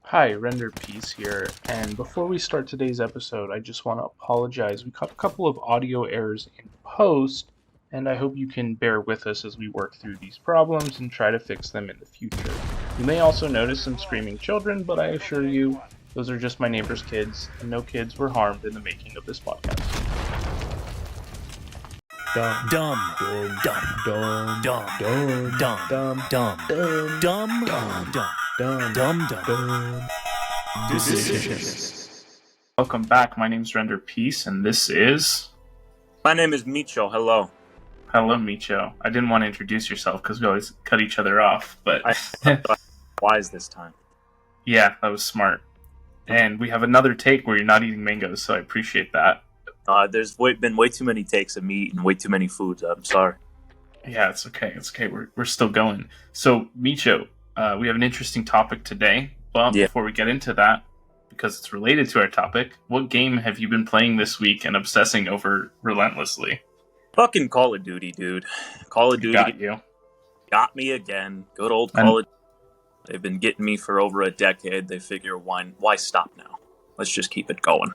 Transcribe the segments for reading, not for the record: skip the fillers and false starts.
Hi, RenderPeace here, and before we start today's episode, I just want to apologize. We caught a couple of audio errors in post, and I hope you can bear with us as we work through these problems and try to fix them in the future. You may also notice some screaming children, but I assure you, those are just my neighbor's kids, and no kids were harmed in the making of this podcast. Dumb, dumb, dumb, dumb, dumb, dumb, dumb, dumb, dumb, dumb, dumb, dumb. Decisions. Welcome back. My name's RenderPeace, and this is... My name is Meacho. Hello. Hello, Meacho. I didn't want to introduce yourself because we always cut each other off, but... Wise this time. Yeah, that was smart. And we have another take where you're not eating mangoes, so I appreciate that. There's been way too many takes of me eating way too many foods. I'm sorry. Yeah, it's okay. It's okay. We're still going. So, Meacho, we have an interesting topic today. But Before we get into that, because it's related to our topic, what game have you been playing this week and obsessing over relentlessly? Fucking Call of Duty, dude. Call of Duty Got you. Got me again. Good old Call of Duty. They've been getting me for over a decade. They figure, why stop now? Let's just keep it going.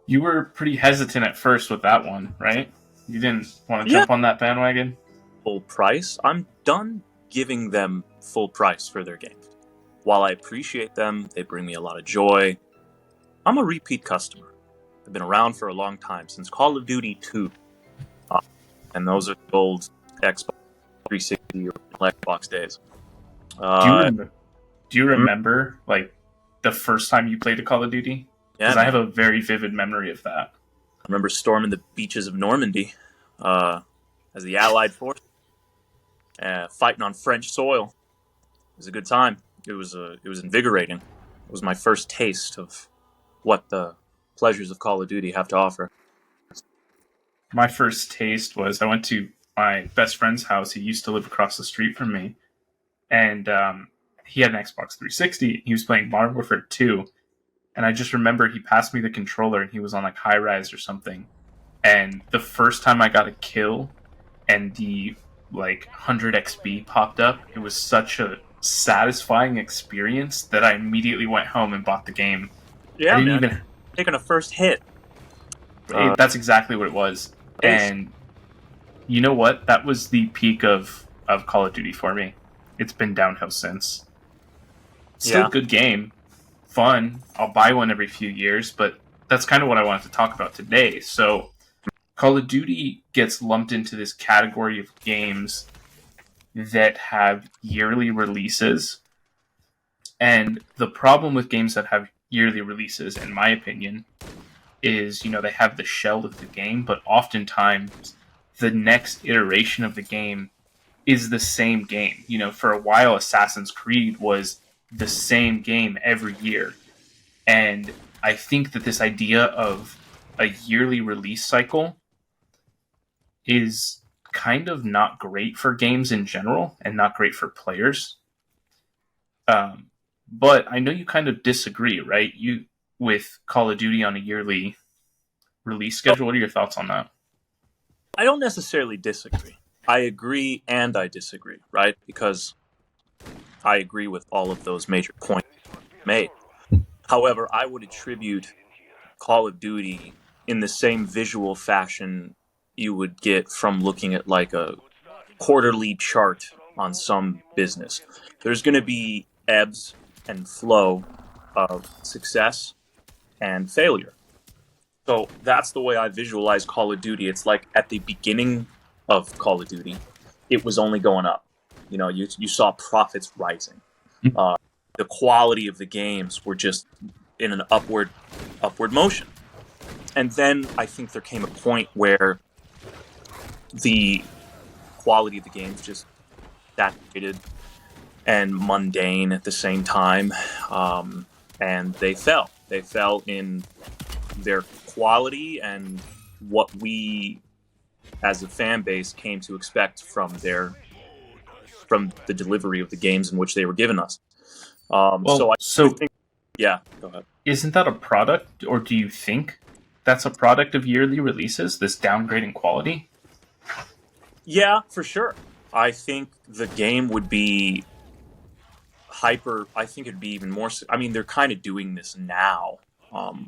You were pretty hesitant at first with that one, right? You didn't want to jump on that bandwagon? Full price? I'm done giving them full price for their games. While I appreciate them, they bring me a lot of joy. I'm a repeat customer. I've been around for a long time, since Call of Duty 2. And those are the old Xbox 360 or Xbox days. Do you remember, like, the first time you played a Call of Duty? Yeah, because I have a very vivid memory of that. I remember storming the beaches of Normandy as the Allied force, fighting on French soil. It was a good time. It was invigorating. It was my first taste of what the pleasures of Call of Duty have to offer. My first taste was I went to my best friend's house. He used to live across the street from me, and he had an Xbox 360. He was playing Modern Warfare 2. And I just remember he passed me the controller and he was on like high rise or something. And the first time I got a kill and the like 100 XP popped up, it was such a satisfying experience that I immediately went home and bought the game. Yeah, man. Taking a first hit. That's exactly what it was. And you know what? That was the peak of Call of Duty for me. It's been downhill since. Still a good game. Fun. I'll buy one every few years, but that's kind of what I wanted to talk about today. So, Call of Duty gets lumped into this category of games that have yearly releases. And the problem with games that have yearly releases, in my opinion, is, they have the shell of the game, but oftentimes the next iteration of the game is the same game. For a while, Assassin's Creed was the same game every year. And I think that this idea of a yearly release cycle is kind of not great for games in general and not great for players. But I know you kind of disagree, right? You with Call of Duty on a yearly release schedule. What are your thoughts on that? I don't necessarily disagree. I agree and I disagree, right? Because I agree with all of those major points made. However, I would attribute Call of Duty in the same visual fashion you would get from looking at like a quarterly chart on some business. There's going to be ebbs and flow of success and failure. So that's the way I visualize Call of Duty. It's like at the beginning of Call of Duty, it was only going up. You saw profits rising. The quality of the games were just in an upward motion. And then I think there came a point where the quality of the games just saturated and mundane at the same time. And they fell. They fell in their quality and what we as a fan base came to expect from the delivery of the games in which they were given us. So I think, yeah, go ahead. Isn't that a product, or do you think that's a product of yearly releases, this downgrading quality? Yeah, for sure. I think the game would be I think it'd be even more. I mean, they're kind of doing this now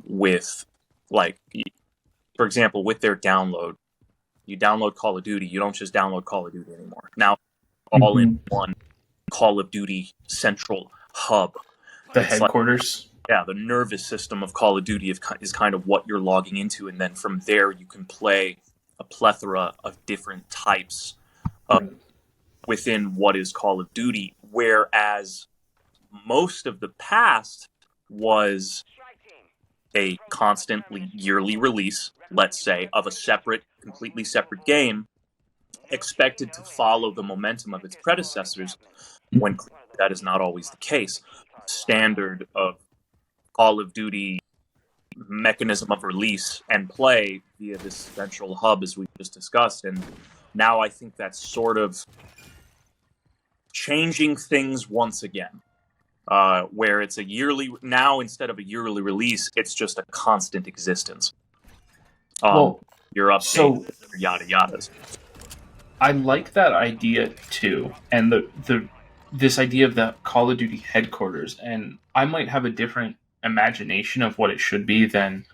with, like, for example, with their download. You download Call of Duty. You don't just download Call of Duty anymore. Now, all in one Call of Duty central hub. The headquarters. Like, the nervous system of Call of Duty is kind of what you're logging into, and then from there you can play a plethora of different types within what is Call of Duty, whereas most of the past was a constantly yearly release, let's say, of a completely separate game, expected to follow the momentum of its predecessors, when that is not always the case. Standard of Call of Duty mechanism of release and play via this central hub, as we just discussed, and now I think that's sort of changing things once again, where it's now instead of a yearly release, it's just a constant existence. You're up, so yada yadas. I like that idea too, and this idea of the Call of Duty headquarters, and I might have a different imagination of what it should be than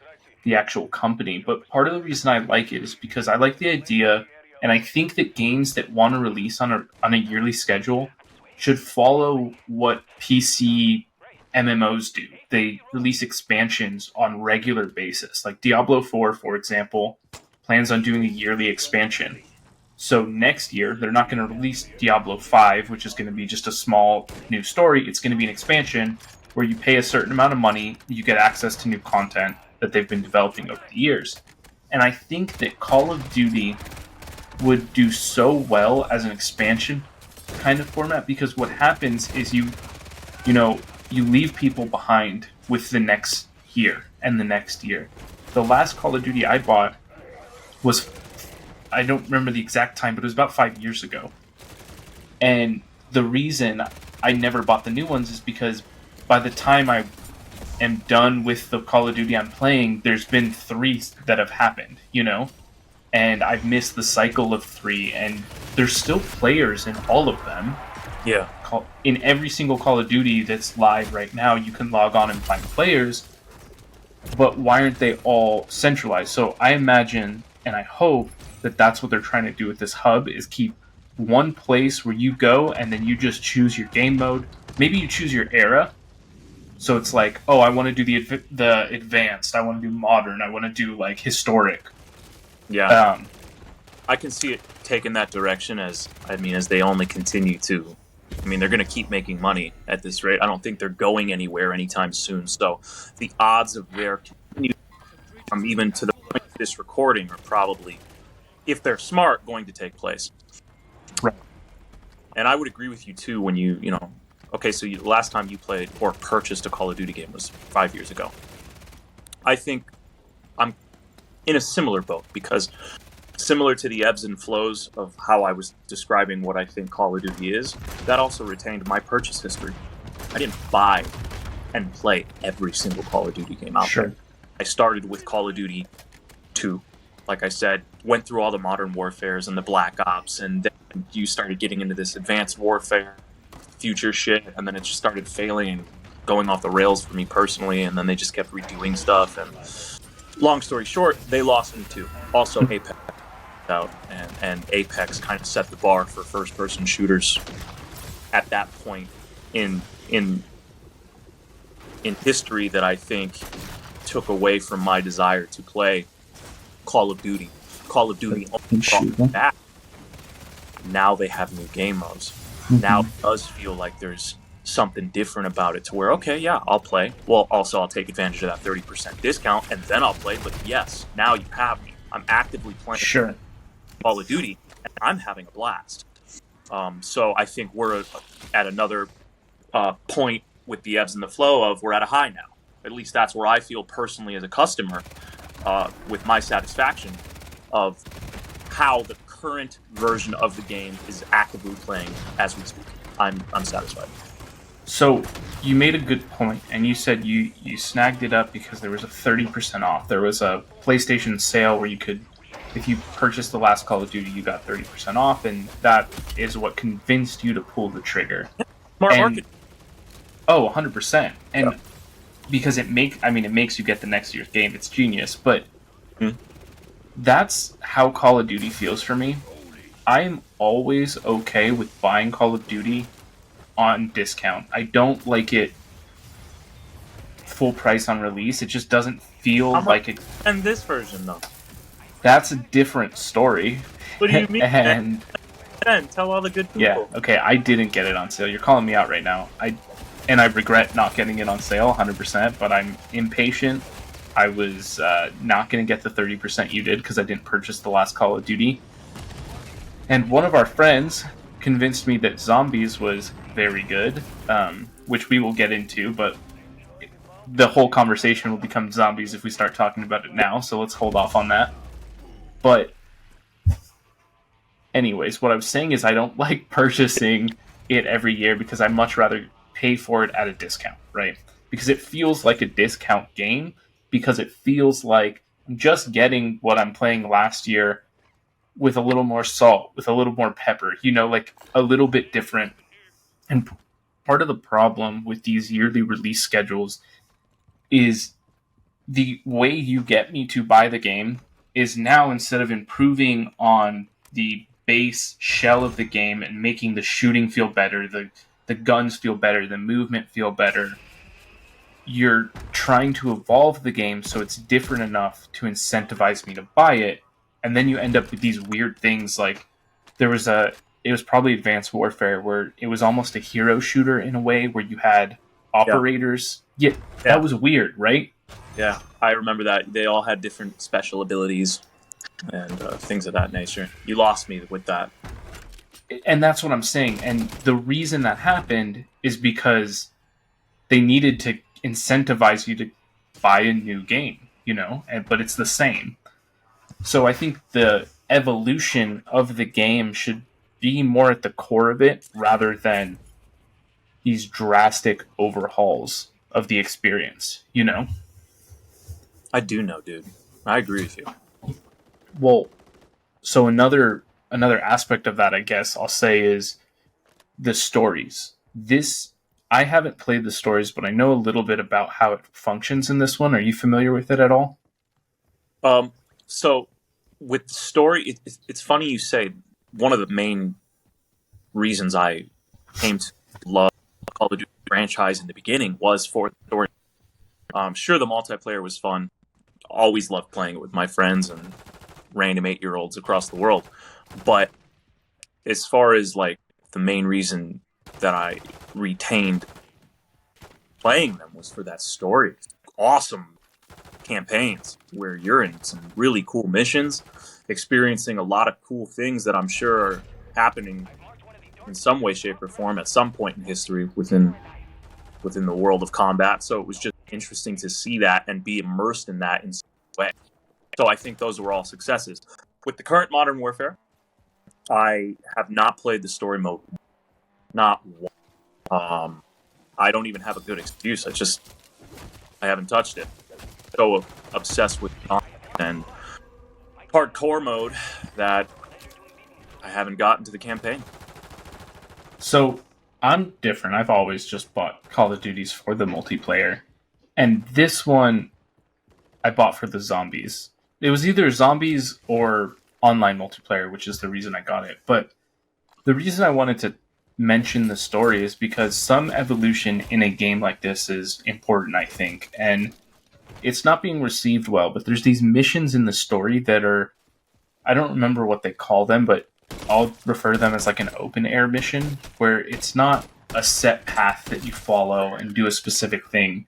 the actual company, but part of the reason I like it is because I like the idea, and I think that games that want to release on a yearly schedule should follow what PC MMOs do. They release expansions on regular basis. Like Diablo 4, for example, plans on doing a yearly expansion. So next year, they're not going to release Diablo 5, which is going to be just a small new story. It's going to be an expansion where you pay a certain amount of money, you get access to new content that they've been developing over the years. And I think that Call of Duty would do so well as an expansion kind of format, because what happens is you leave people behind with the next year and the next year. The last Call of Duty I bought was, I don't remember the exact time, but it was about 5 years ago. And the reason I never bought the new ones is because by the time I am done with the Call of Duty I'm playing, there's been 3 that have happened, and I've missed the cycle of 3, and there's still players in all of them. Yeah. In every single Call of Duty that's live right now, you can log on and find players, but why aren't they all centralized? So I imagine, and I hope, that that's what they're trying to do with this hub, is keep one place where you go and then you just choose your game mode. Maybe you choose your era. So it's like, oh, I want to do the advanced, I want to do modern, I want to do like historic. Yeah. I can see it taking that direction as they only continue to. They're going to keep making money at this rate. I don't think they're going anywhere anytime soon. So the odds of their continuing, even to the point of this recording, are probably, if they're smart, going to take place. Right. And I would agree with you too when okay, so the last time you played or purchased a Call of Duty game was 5 years ago. I think I'm in a similar boat, because similar to the ebbs and flows of how I was describing what I think Call of Duty is, that also retained my purchase history. I didn't buy and play every single Call of Duty game out there. I started with Call of Duty 2. Like I said, went through all the Modern Warfares and the Black Ops, and then you started getting into this Advanced Warfare, future shit, and then it just started failing and going off the rails for me personally, and then they just kept redoing stuff, and long story short, they lost me too. Also, Apex out, and Apex kind of set the bar for first-person shooters at that point in history that I think took away from my desire to play Call of Duty. Call of Duty only brought back. Now they have new game modes. Mm-hmm. Now it does feel like there's something different about it, to where, okay, yeah, I'll play. Well, also I'll take advantage of that 30% discount, and then I'll play. But yes, now you have me. I'm actively playing Call of Duty, and I'm having a blast. So I think we're at another point with the ebbs and the flow of, we're at a high now. At least that's where I feel personally as a customer, with my satisfaction of how the current version of the game is actively playing as we speak. I'm satisfied. So you made a good point, and you said you snagged it up because there was a 30% off. There was a PlayStation sale where you could, if you purchased the last Call of Duty, you got 30% off, and that is what convinced you to pull the trigger. Smart market. Oh, 100%. And Yeah. because it makes you get the next year's game. It's genius, but Hmm. that's how Call of Duty feels for me. I'm always okay with buying Call of Duty on discount. I don't like it full price on release. It just doesn't feel How much? like it. And this version though. That's a different story. What do you mean? And Ben, tell all the good yeah, people. okay, I didn't get it on sale. You're calling me out right now. I regret not getting it on sale 100%, but I'm impatient. I was not going to get the 30% you did because I didn't purchase the last Call of Duty. And one of our friends convinced me that Zombies was very good, which we will get into, but the whole conversation will become Zombies if we start talking about it now, so let's hold off on that. But anyways, what I was saying is I don't like purchasing it every year because I much rather pay for it at a discount, right? Because it feels like a discount game, because it feels like I'm just getting what I'm playing last year with a little more salt, with a little more pepper, like a little bit different. And part of the problem with these yearly release schedules is the way you get me to buy the game is now, instead of improving on the base shell of the game and making the shooting feel better, the guns feel better, the movement feel better, you're trying to evolve the game so it's different enough to incentivize me to buy it. And then you end up with these weird things like it was probably Advanced Warfare, where it was almost a hero shooter in a way, where you had operators. Yeah, that was weird, right? Yeah, I remember that. They all had different special abilities and things of that nature. You lost me with that. And that's what I'm saying. And the reason that happened is because they needed to incentivize you to buy a new game, but it's the same. So I think the evolution of the game should be more at the core of it, rather than these drastic overhauls of the experience, I do know, dude. I agree with you. Well, so another aspect of that, I guess I'll say, is the stories. I haven't played the stories, but I know a little bit about how it functions in this one. Are you familiar with it at all? So with the story, it's funny you say. One of the main reasons I came to love Call of Duty franchise in the beginning was for the story. Sure, the multiplayer was fun. Always loved playing it with my friends and random 8-year-olds across the world. But as far as like the main reason that I retained playing them was for that story. Awesome campaigns where you're in some really cool missions, experiencing a lot of cool things that I'm sure are happening in some way, shape, or form at some point in history within the world of combat. So it was just interesting to see that and be immersed in that in some way. So I think those were all successes. With the current Modern Warfare, I have not played the story mode. Not one. I don't even have a good excuse. I haven't touched it. So obsessed with and hardcore mode that I haven't gotten to the campaign. So I'm different. I've always just bought Call of Duties for the multiplayer. And this one I bought for the zombies. It was either zombies or online multiplayer, which is the reason I got it. But the reason I wanted to mention the story is because some evolution in a game like this is important, I think. And it's not being received well, but there's these missions in the story that are, I don't remember what they call them, but I'll refer to them as like an open air mission, where it's not a set path that you follow and do a specific thing.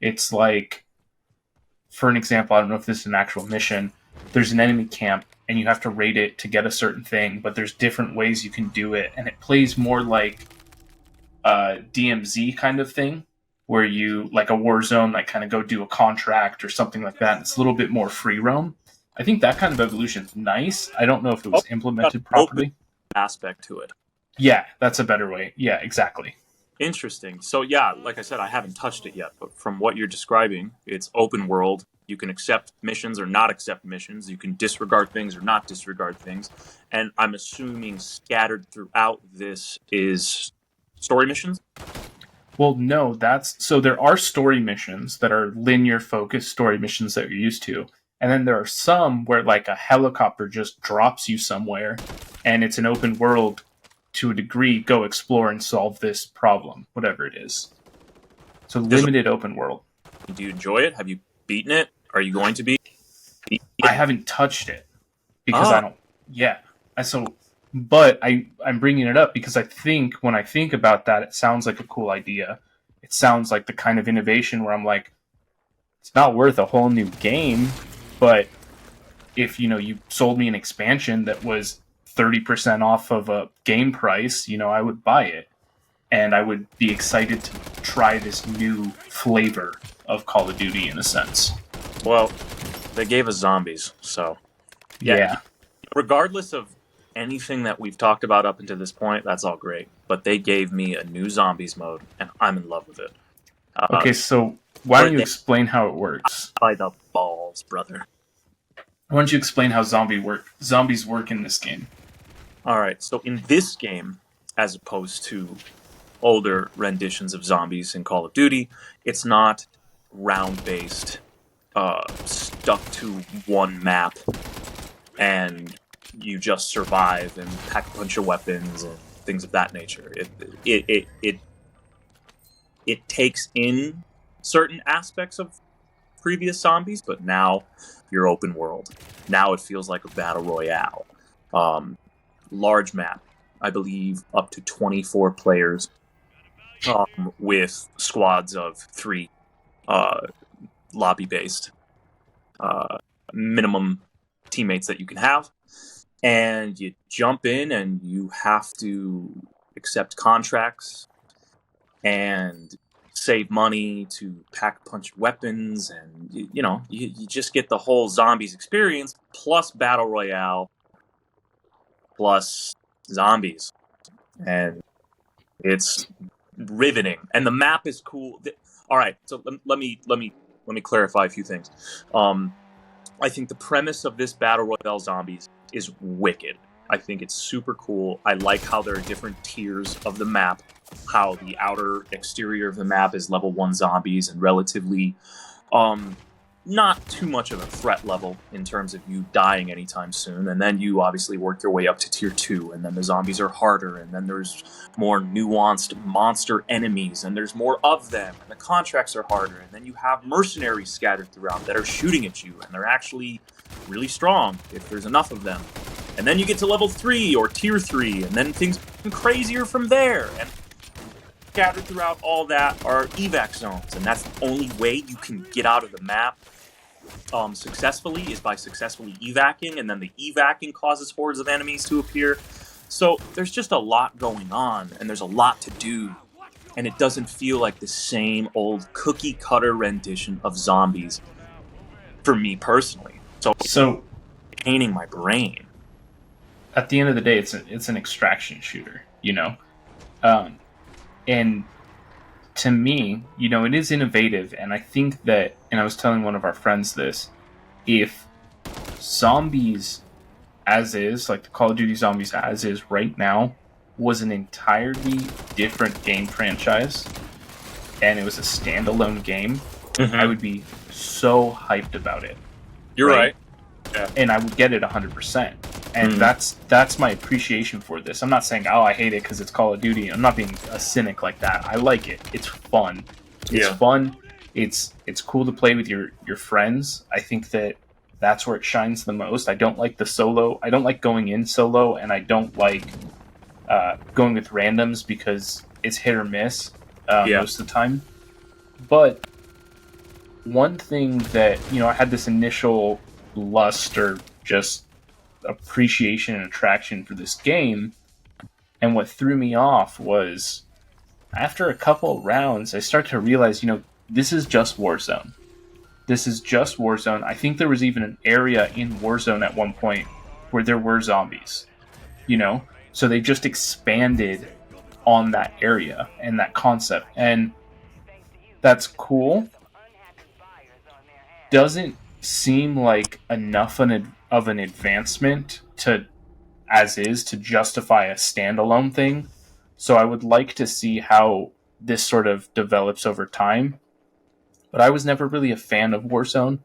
It's like, for an example, I don't know if this is an actual mission, there's an enemy camp and you have to raid it to get a certain thing, but there's different ways you can do it, and it plays more like a DMZ kind of thing, where you, like a war zone, like kind of go do a contract or something like that. It's a little bit more free roam. I think that kind of evolution is nice. I don't know if it was implemented properly. Aspect to it. Yeah, that's a better way. Yeah, exactly. Interesting. So yeah, like I said, I haven't touched it yet, but from what you're describing, it's open world. You can accept missions or not accept missions. You can disregard things or not disregard things. And I'm assuming scattered throughout this is story missions? Well, no, so there are story missions that are linear focused story missions that you're used to. And then there are some where like a helicopter just drops you somewhere and it's an open world to a degree, go explore and solve this problem, whatever it is. So limited open world. Do you enjoy it? Have you beaten it? Are you going to be? I haven't touched it because I don't. Yeah, but I'm bringing it up because I think when I think about that, it sounds like a cool idea. It sounds like the kind of innovation where I'm like, it's not worth a whole new game, but if you sold me an expansion that was 30% off of a game price, I would buy it. And I would be excited to try this new flavor of Call of Duty in a sense. Well, they gave us zombies, so... Yeah. Regardless of anything that we've talked about up until this point, that's all great. But they gave me a new zombies mode, and I'm in love with it. Okay, so why don't you explain how it works? By the balls, brother. Why don't you explain how zombies work in this game? All right, so in this game, as opposed to older renditions of zombies in Call of Duty, it's not round-based, stuck to one map, and you just survive and pack a bunch of weapons and things of that nature. It takes in certain aspects of previous zombies, but now you're open world. Now it feels like a battle royale. Large map, I believe up to 24 players, with squads of 3, lobby-based minimum teammates that you can have. And you jump in and you have to accept contracts and save money to pack a bunch of weapons, and you just get the whole zombies experience plus battle royale plus zombies, and it's riveting. And the map is cool. All right, so let me clarify a few things. I think the premise of this battle royale zombies is wicked. I think it's super cool. I like how there are different tiers of the map, how the outer exterior of the map is level 1 zombies and relatively not too much of a threat level in terms of you dying anytime soon. And then you obviously work your way up to tier 2, and then the zombies are harder, and then there's more nuanced monster enemies, and there's more of them, and the contracts are harder, and then you have mercenaries scattered throughout that are shooting at you, and they're actually really strong if there's enough of them. And then you get to level 3 or tier 3, and then things get crazier from there. And scattered throughout all that are evac zones, and that's the only way you can get out of the map successfully is by successfully evacing, and then the evacing causes hordes of enemies to appear. So there's just a lot going on, and there's a lot to do, and it doesn't feel like the same old cookie-cutter rendition of zombies for me personally. So it's painting my brain. At the end of the day, it's an extraction shooter, and to me, it is innovative, and I think that, and I was telling one of our friends this, if zombies as is, like the Call of Duty zombies as is right now, was an entirely different game franchise, and it was a standalone game, I would be so hyped about it. You're right. Yeah. And I would get it 100%. And that's my appreciation for this. I'm not saying, I hate it because it's Call of Duty. I'm not being a cynic like that. I like it. It's fun. It's fun. It's cool to play with your friends. I think that's where it shines the most. I don't like the solo. I don't like going in solo, and I don't like going with randoms because it's hit or miss most of the time. But one thing that, I had this initial lust or just appreciation and attraction for this game, and what threw me off was after a couple rounds I start to realize, this is just Warzone. I think there was even an area in Warzone at one point where there were zombies, so they just expanded on that area and that concept, and that's cool. Doesn't seem like enough of an advancement to justify a standalone thing. So I would like to see how this sort of develops over time. But I was never really a fan of Warzone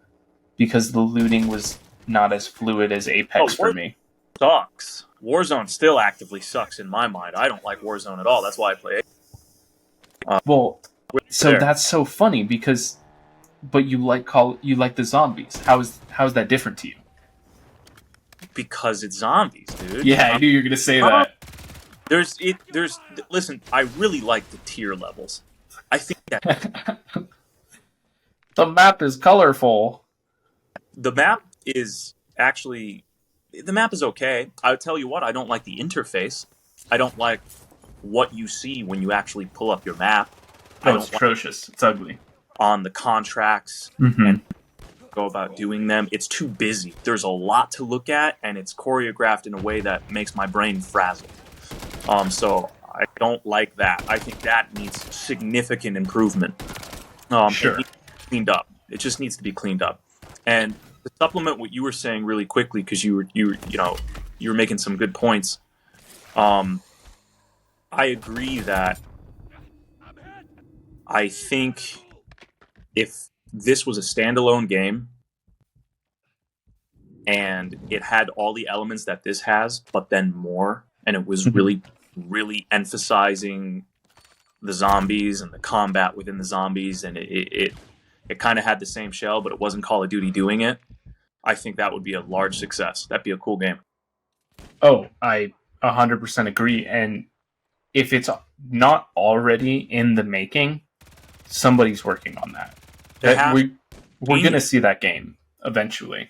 because the looting was not as fluid as Apex for me. Sucks. Warzone still actively sucks in my mind. I don't like Warzone at all. That's why I play Apex. That's so funny because, but you like the zombies. How's that different to you? Because it's zombies, dude. Yeah, I knew you were gonna say that. Listen, I really like the tier levels. I think that the map is colorful. The map is okay. I'll tell you what, I don't like the interface. I don't like what you see when you actually pull up your map. It's atrocious. It's ugly. On the contracts and go about doing them. It's too busy. There's a lot to look at, and it's choreographed in a way that makes my brain frazzle. So I don't like that. I think that needs significant improvement. Sure. It needs to be cleaned up. It just needs to be cleaned up. And to supplement what you were saying really quickly, because you were making some good points. I agree that I think if this was a standalone game and it had all the elements that this has, but then more, and it was really, really emphasizing the zombies and the combat within the zombies, and it kind of had the same shell, but it wasn't Call of Duty doing it, I think that would be a large success. That'd be a cool game. Oh, I 100% agree. And if it's not already in the making, somebody's working on that. We're going to see that game eventually.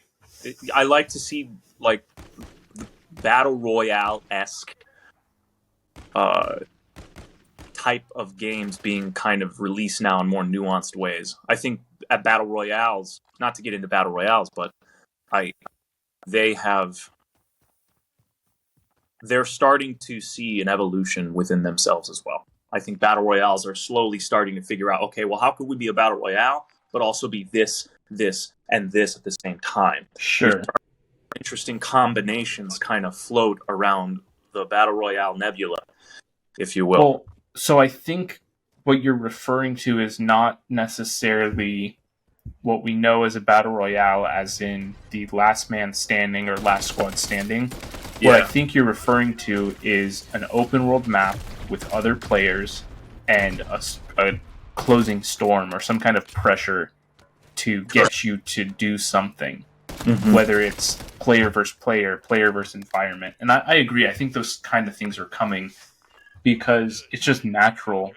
I like to see like the Battle Royale-esque type of games being kind of released now in more nuanced ways. I think at Battle Royales, not to get into Battle Royales, but they're starting to see an evolution within themselves as well. I think Battle Royales are slowly starting to figure out, okay, well, how could we be a Battle Royale, but also be this, and this at the same time? Sure. Interesting combinations kind of float around the Battle Royale nebula, if you will. Well, so I think what you're referring to is not necessarily what we know as a Battle Royale, as in the last man standing or last squad standing. Yeah. What I think you're referring to is an open world map with other players and a closing storm or some kind of pressure to get you to do something. Whether it's player versus player versus environment. And I agree. I think those kind of things are coming because it's just natural.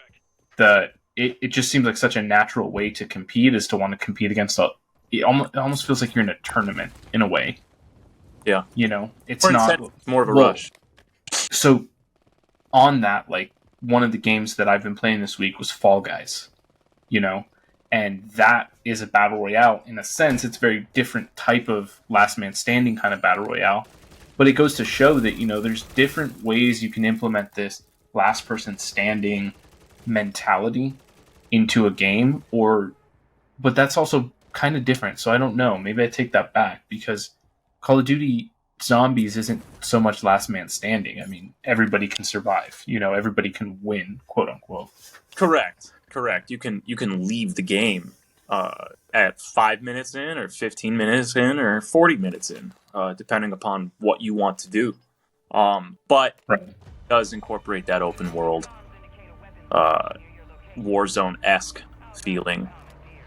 It just seems like such a natural way to compete is to want to compete against it almost feels like you're in a tournament in a way. Yeah. You know, it's not more of a rush. So on that, like one of the games that I've been playing this week was Fall Guys, you know, and that is a battle royale. In a sense, it's a very different type of last man standing kind of battle royale, but it goes to show that, you know, there's different ways you can implement this last person standing mentality into a game, but that's also kind of different. So I don't know, maybe I take that back, because Call of Duty Zombies isn't so much last man standing. I mean, everybody can survive, you know, everybody can win, quote unquote. Correct. You can leave the game at 5 minutes in, or 15 minutes in, or 40 minutes in, depending upon what you want to do. But it does incorporate that open world Warzone-esque feeling,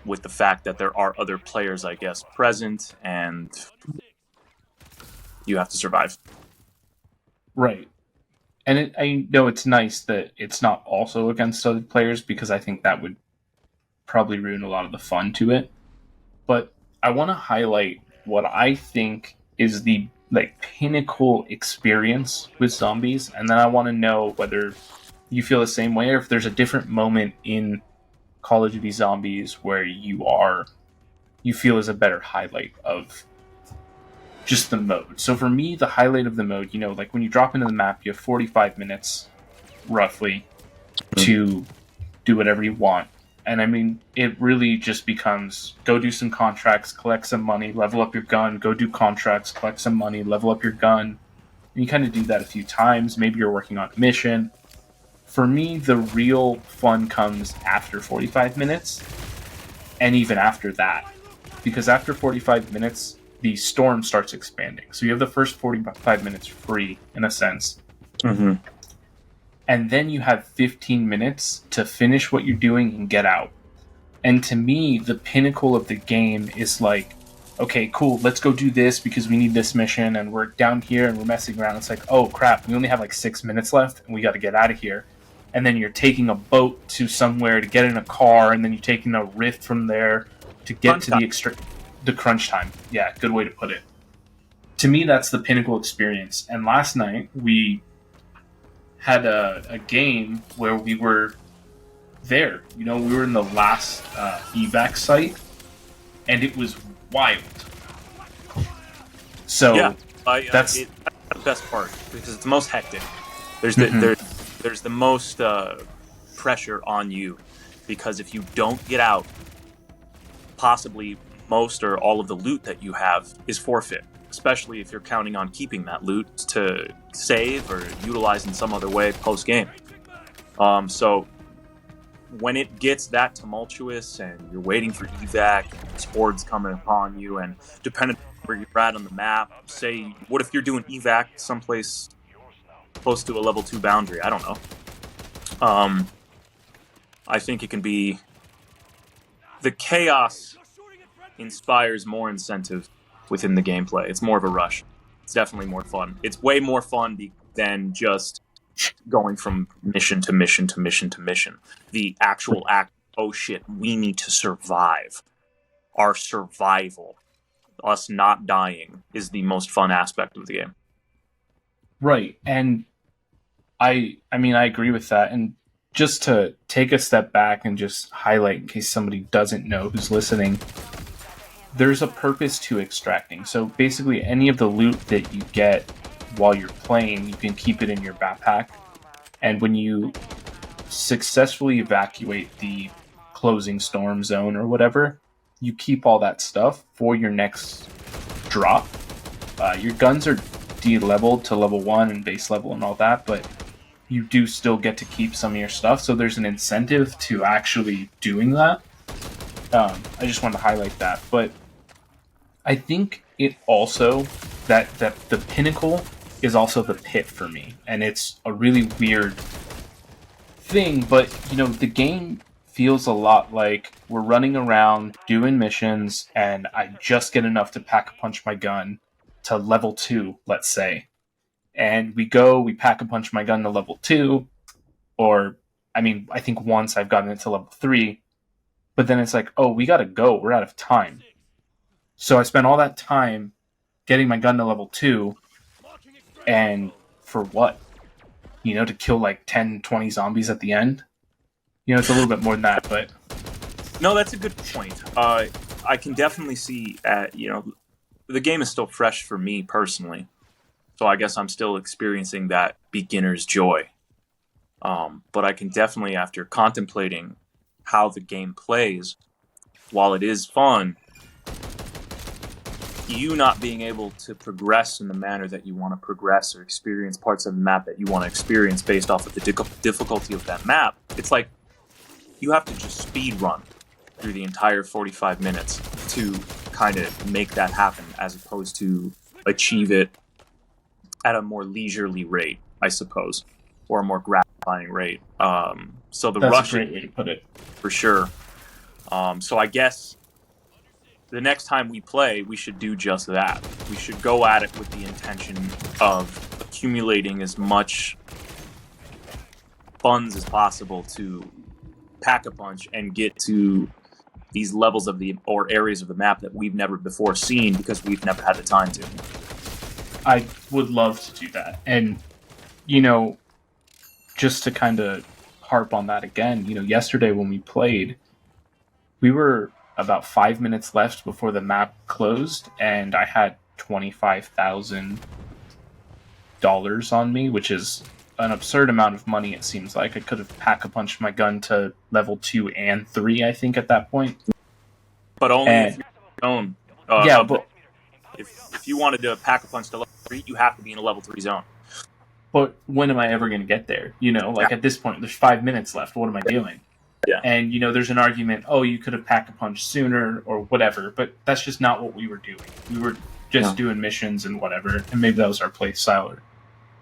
with the fact that there are other players, I guess, present, and you have to survive. Right. And I know it's nice that it's not also against other players, because I think that would probably ruin a lot of the fun to it. But I want to highlight what I think is the pinnacle experience with zombies, and then I want to know whether you feel the same way, or if there's a different moment in Call of Duty Zombies where you feel is a better highlight of just the mode. So for me, the highlight of the mode, you know, like when you drop into the map, you have 45 minutes roughly to do whatever you want. And I mean, it really just becomes go do some contracts, collect some money, level up your gun, go do contracts, collect some money, level up your gun. And you kind of do that a few times. Maybe you're working on a mission. For me, the real fun comes after 45 minutes, and even after that. Because after 45 minutes, the storm starts expanding. So you have the first 45 minutes free, in a sense. Mm-hmm. And then you have 15 minutes to finish what you're doing and get out. And to me, the pinnacle of the game is like, okay, cool, let's go do this because we need this mission, and we're down here and we're messing around. It's like, oh crap, we only have like 6 minutes left and we got to get out of here. And then you're taking a boat to somewhere to get in a car, and then you're taking a rift from there to get to the crunch time. Yeah, good way to put it. To me, that's the pinnacle experience. And last night, we had a game where we were there. You know, we were in the last evac site, and it was wild. So Yeah, that's the best part because it's the most hectic. There's there's the most pressure on you because if you don't get out, possibly most or all of the loot that you have is forfeit. Especially if you're counting on keeping that loot to save or utilize in some other way post game. So when it gets that tumultuous and you're waiting for evac, and hordes coming upon you, and depending on where you're at on the map, say, what if you're doing evac someplace close to a level 2 boundary? I don't know. I think it can be... The chaos inspires more incentive within the gameplay. It's more of a rush. It's definitely more fun. It's way more fun than just going from mission to mission to mission to mission. The actual act, oh shit, we need to survive. Our survival, us not dying, is the most fun aspect of the game. right. And I mean, I agree with that. And just to take a step back and just highlight in case somebody doesn't know who's listening, there's a purpose to extracting. So basically, any of the loot that you get while you're playing, you can keep it in your backpack. And when you successfully evacuate the closing storm zone or whatever, you keep all that stuff for your next drop. Your guns are de-leveled to level 1 and base level and all that, but you do still get to keep some of your stuff. So there's an incentive to actually doing that. I just wanted to highlight that. But I think it also, that the pinnacle is also the pit for me. And it's a really weird thing, but, you know, the game feels a lot like we're running around doing missions, and I just get enough to pack a punch my gun to level 2, let's say. And we pack a punch my gun to level 2, or, I mean, I think once I've gotten it to level 3, but then it's like, oh, we gotta go, we're out of time. So I spent all that time getting my gun to level 2, and for what? You know, to kill like 10, 20 zombies at the end? You know, it's a little bit more than that, but... No, that's a good point. I can definitely see, the game is still fresh for me personally. So I guess I'm still experiencing that beginner's joy. But I can definitely, after contemplating how the game plays, while it is fun, you not being able to progress in the manner that you want to progress or experience parts of the map that you want to experience based off of the difficulty of that map, it's like you have to just speed run through the entire 45 minutes to kind of make that happen, as opposed to achieve it at a more leisurely rate, I suppose, or a more gratifying rate. So the That's rush, a great way to put it. for sure. So I guess the next time we play, we should do just that. We should go at it with the intention of accumulating as much funds as possible to pack a punch and get to these levels of or areas of the map that we've never before seen because we've never had the time to. I would love to do that. And, you know, just to kind of harp on that again, you know, yesterday when we played, we were about 5 minutes left before the map closed, and I had $25,000 on me, which is an absurd amount of money, it seems like. I could have pack-a-punched my gun to level 2 and 3, I think, at that point. But only if you're zone. Yeah, but... If you wanted to pack a punch to level 3, you have to be in a level 3 zone. but when am I ever going to get there? You know, like at this point, there's 5 minutes left. What am I doing? Yeah. And, you know, there's an argument, oh, you could have packed a punch sooner or whatever, but that's just not what we were doing. We were just doing missions and whatever, and maybe that was our play style.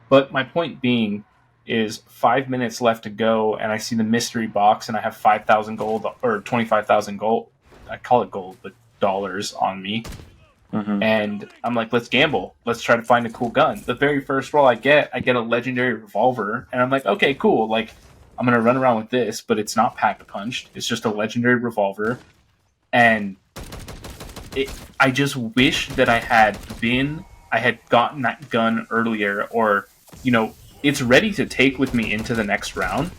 But my point being is 5 minutes left to go, and I see the mystery box, and I have 5,000 gold, or 25,000 gold, I call it gold, but dollars on me. Mm-hmm. And I'm like, let's gamble. Let's try to find a cool gun. The very first roll I get a legendary revolver, and I'm like, okay, cool, like, I'm going to run around with this, but it's not pack-a-punched. It's just a legendary revolver. And I just wish that I had gotten that gun earlier, or, you know, it's ready to take with me into the next round,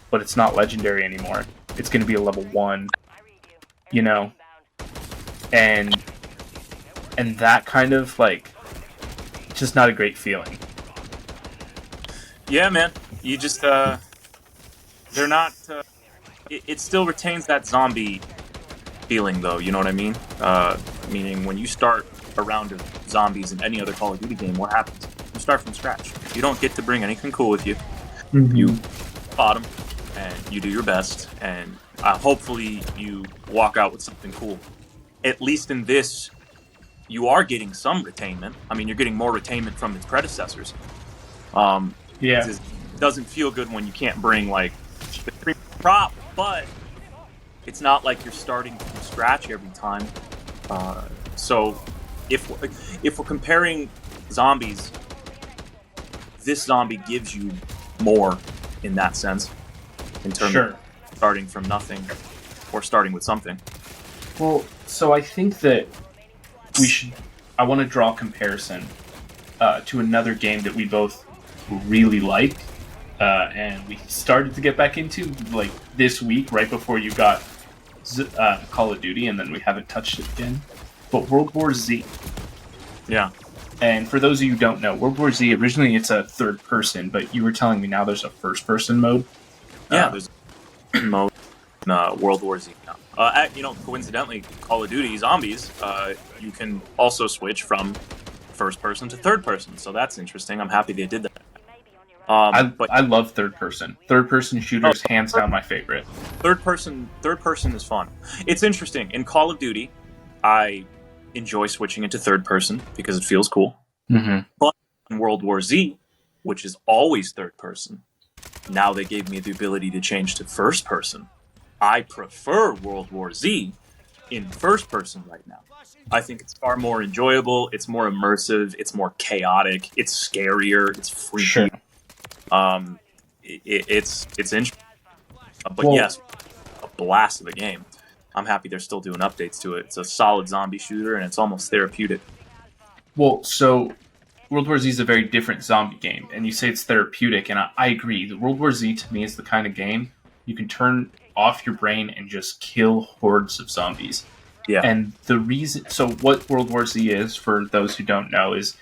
but it's not legendary anymore. It's going to be a level 1, you know? And that kind of, like, just not a great feeling. Yeah, man. You just, they're not, it still retains that zombie feeling, though, you know what I mean? Meaning when you start a round of zombies in any other Call of Duty game, what happens? You start from scratch. You don't get to bring anything cool with you. Mm-hmm. You bottom, and you do your best, and hopefully you walk out with something cool. At least in this, you are getting some retainment. I mean, you're getting more retainment from its predecessors. Yeah. It doesn't feel good when you can't bring, like, the prop, but it's not like you're starting from scratch every time. So if we're comparing zombies, this zombie gives you more in that sense, in terms of starting from nothing or starting with something. Well, so I think that I want to draw a comparison to another game that we both really liked, and we started to get back into, like, this week, right before you got Call of Duty, and then we haven't touched it again. But World War Z. Yeah. And for those of you who don't know, World War Z, originally it's a third person, but you were telling me now there's a first person mode. Yeah, there's a mode in World War Z now. You know, coincidentally, Call of Duty Zombies, you can also switch from first person to third person, so that's interesting. I'm happy they did that. I love third person. Third person shooters, hands down my favorite. Third person is fun. It's interesting. In Call of Duty, I enjoy switching into third person because it feels cool. Mm-hmm. But in World War Z, which is always third person, now they gave me the ability to change to first person. I prefer World War Z in first person right now. I think it's far more enjoyable, it's more immersive, it's more chaotic, it's scarier, it's freaky. Sure. It's interesting. But yes, a blast of a game. I'm happy they're still doing updates to it. It's a solid zombie shooter, and it's almost therapeutic. Well, so World War Z is a very different zombie game, and you say it's therapeutic, and I agree. The World War Z, to me, is the kind of game you can turn off your brain and just kill hordes of zombies. Yeah. And the reason... So what World War Z is, for those who don't know, is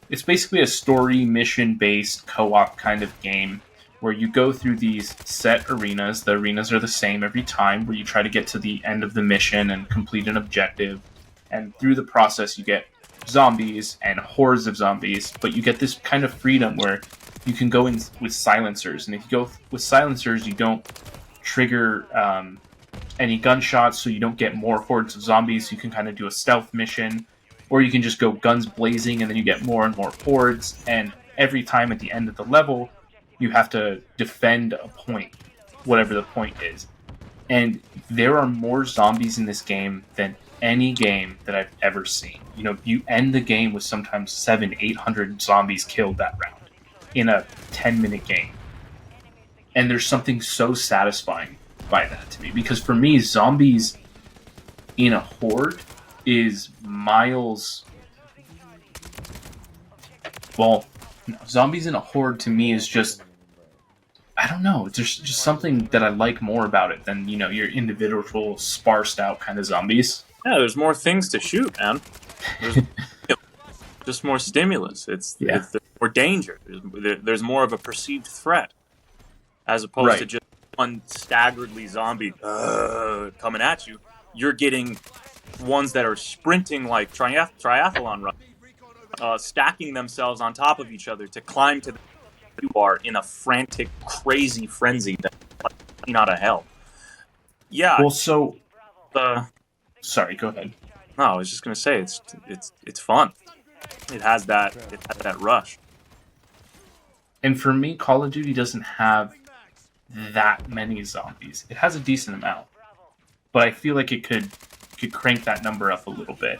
it's basically a story, mission-based, co-op kind of game where you go through these set arenas. The arenas are the same every time, where you try to get to the end of the mission and complete an objective. And through the process, you get zombies and hordes of zombies, but you get this kind of freedom where you can go in with silencers. And if you go with silencers, you don't trigger any gunshots, so you don't get more hordes of zombies. You can kind of do a stealth mission, or you can just go guns blazing, and then you get more and more hordes. And every time at the end of the level, you have to defend a point, whatever the point is. And there are more zombies in this game than any game that I've ever seen. You know, you end the game with sometimes 700-800 zombies killed that round in a 10-minute game. And there's something so satisfying by that to me, because for me, zombies in a horde is miles... Well, no, zombies in a horde to me is just... I don't know. There's just something that I like more about it than, you know, your individual sparsed out kind of zombies. Yeah, there's more things to shoot, man. There's just more stimulus. It's more danger. There's more of a perceived threat, as opposed to just one staggeredly zombie coming at you. You're getting ones that are sprinting like triathlon runners, stacking themselves on top of each other to climb to you are in a frantic, crazy frenzy that's like out of hell. Yeah. Well, so Uh, sorry, go ahead. no, I was just gonna say it's fun. It has that rush. And for me, Call of Duty doesn't have that many zombies. It has a decent amount, but I feel like it could crank that number up a little bit.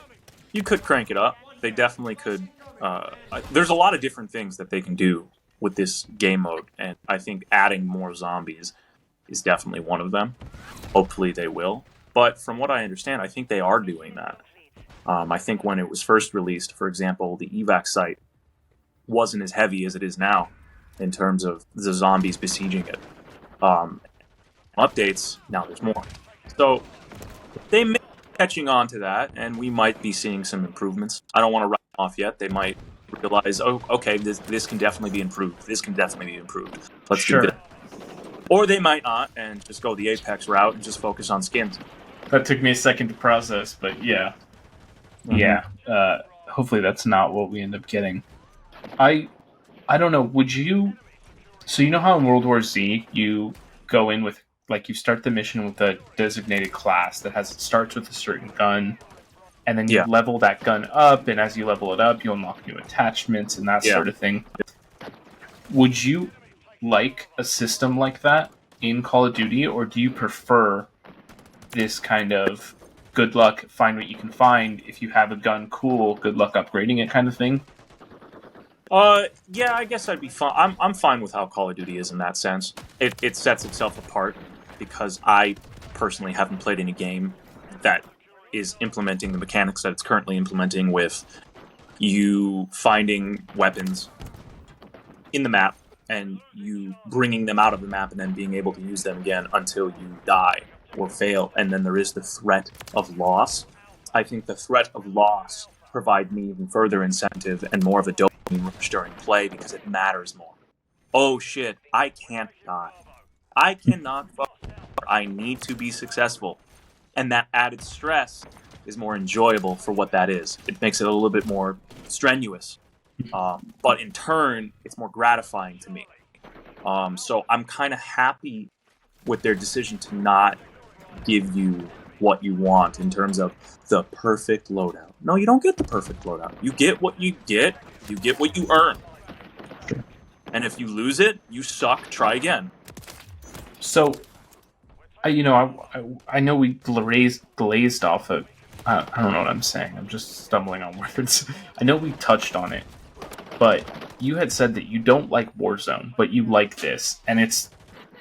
You could crank it up. They definitely could. There's a lot of different things that they can do with this game mode, and I think adding more zombies is definitely one of them. Hopefully they will. But from what I understand, I think they are doing that. I think when it was first released, for example, the evac site wasn't as heavy as it is now in terms of the zombies besieging it. Updates, now there's more. So they may be catching on to that, and we might be seeing some improvements. I don't want to write them off yet. They might realize, oh, okay, this can definitely be improved. This can definitely be improved. Let's do this. Or they might not, and just go the Apex route and just focus on skins. That took me a second to process, but yeah. Mm-hmm. Yeah. Hopefully that's not what we end up getting. I don't know, would you... So you know how in World War Z, you go in with, like, you start the mission with a designated class that starts with a certain gun, and then you level that gun up, and as you level it up, you unlock new attachments and that sort of thing. Would you like a system like that in Call of Duty, or do you prefer this kind of good luck, find what you can find, if you have a gun, cool, good luck upgrading it kind of thing? Yeah, I guess I'd be fine. I'm fine with how Call of Duty is in that sense. It sets itself apart because I personally haven't played any game that is implementing the mechanics that it's currently implementing, with you finding weapons in the map and you bringing them out of the map and then being able to use them again until you die or fail. And then there is the threat of loss. I think the threat of loss provides me even further incentive and more of a dopamine rush during play because it matters more. Oh shit, I can't die. I cannot fuck. I need to be successful. And that added stress is more enjoyable for what that is. It makes it a little bit more strenuous. But in turn, it's more gratifying to me. So I'm kind of happy with their decision to not give you what you want in terms of the perfect loadout. No, you don't get the perfect loadout. You get what you get. You get what you earn. Sure. And if you lose it, you suck. Try again. So, I know we glazed off of... I don't know what I'm saying. I'm just stumbling on words. I know we touched on it, but you had said that you don't like Warzone, but you like this, and it's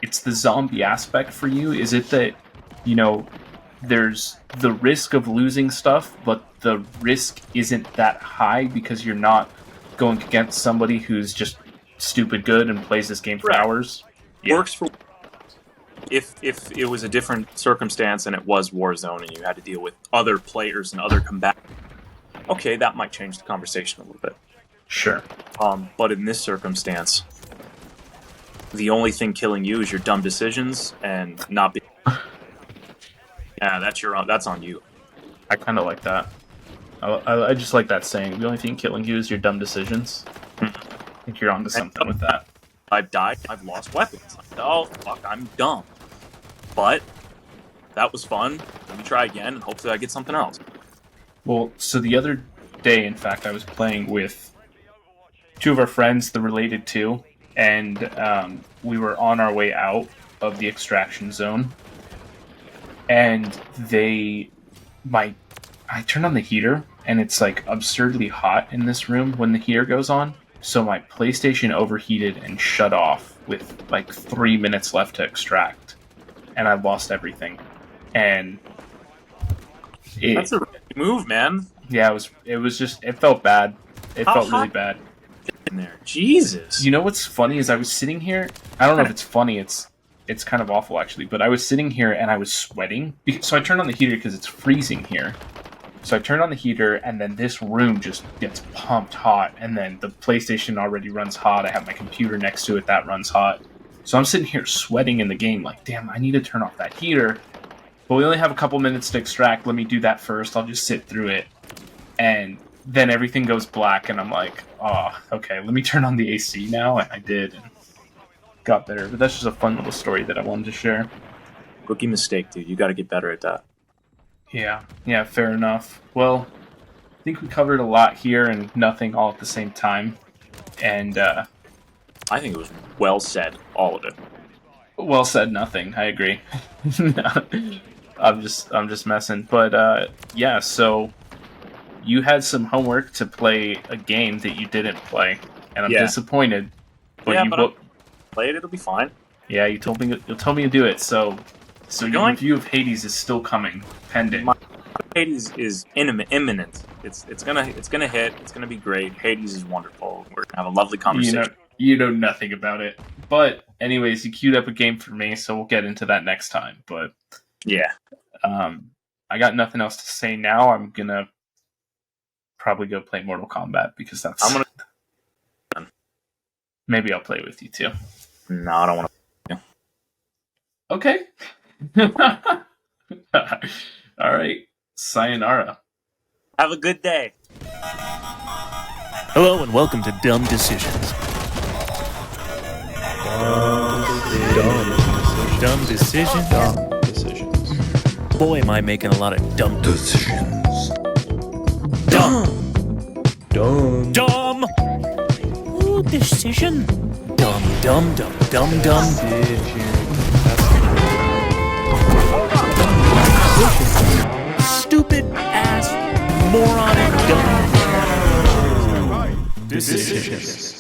the zombie aspect for you. Is it that, there's the risk of losing stuff, but the risk isn't that high because you're not going against somebody who's just stupid good and plays this game for hours? Yeah. Works for... If it was a different circumstance and it was Warzone and you had to deal with other players and other combatants, okay, that might change the conversation a little bit. Sure. But in this circumstance, the only thing killing you is your dumb decisions and not being... Yeah, that's on you. I kind of like that. I just like that saying. The only thing killing you is your dumb decisions. I think you're onto something with that. I've died. I've lost weapons. Oh, fuck, I'm dumb. But that was fun. Let me try again, and hopefully I get something else. Well, so the other day, in fact, I was playing with two of our friends, the Related Two, and we were on our way out of the extraction zone. And I turned on the heater, and it's like absurdly hot in this room when the heater goes on. So my PlayStation overheated and shut off with like 3 minutes left to extract. And I lost everything. And that's a move, man. Yeah, it felt bad. It felt really bad. In there. Jesus. You know what's funny is I was sitting here, I don't know if it's funny, it's kind of awful actually, but I was sitting here and I was sweating. So I turned on the heater because it's freezing here. So I turned on the heater, and then this room just gets pumped hot, and then the PlayStation already runs hot. I have my computer next to it that runs hot. So I'm sitting here sweating in the game like, damn, I need to turn off that heater. But we only have a couple minutes to extract. Let me do that first. I'll just sit through it. And then everything goes black, and I'm like, oh, okay, let me turn on the AC now, and I did, and got better. But that's just a fun little story that I wanted to share. Rookie mistake, dude. You got to get better at that. Yeah, fair enough. Well, I think we covered a lot here and nothing all at the same time. And I think it was well said, all of it. Well said, nothing. I agree. I'm just messing. But yeah, so you had some homework to play a game that you didn't play, and I'm disappointed. But I'll play it. It'll be fine. Yeah, you told me to do it. So your review of Hades is still coming, pending. Hades is imminent. It's gonna hit. It's gonna be great. Hades is wonderful. We're gonna have a lovely conversation. You know nothing about it. But anyways, you queued up a game for me, so we'll get into that next time. But yeah, I got nothing else to say now. I'm gonna probably go play Mortal Kombat because that's. Maybe I'll play with you too. No, I don't want to. Okay. All right. Sayonara. Have a good day. Hello and welcome to Dumb Decisions. Dumb decisions. Boy, am I making a lot of dumb decisions. Dumb. Ooh, decision. Dumb. Stupid ass moronic dumb decisions.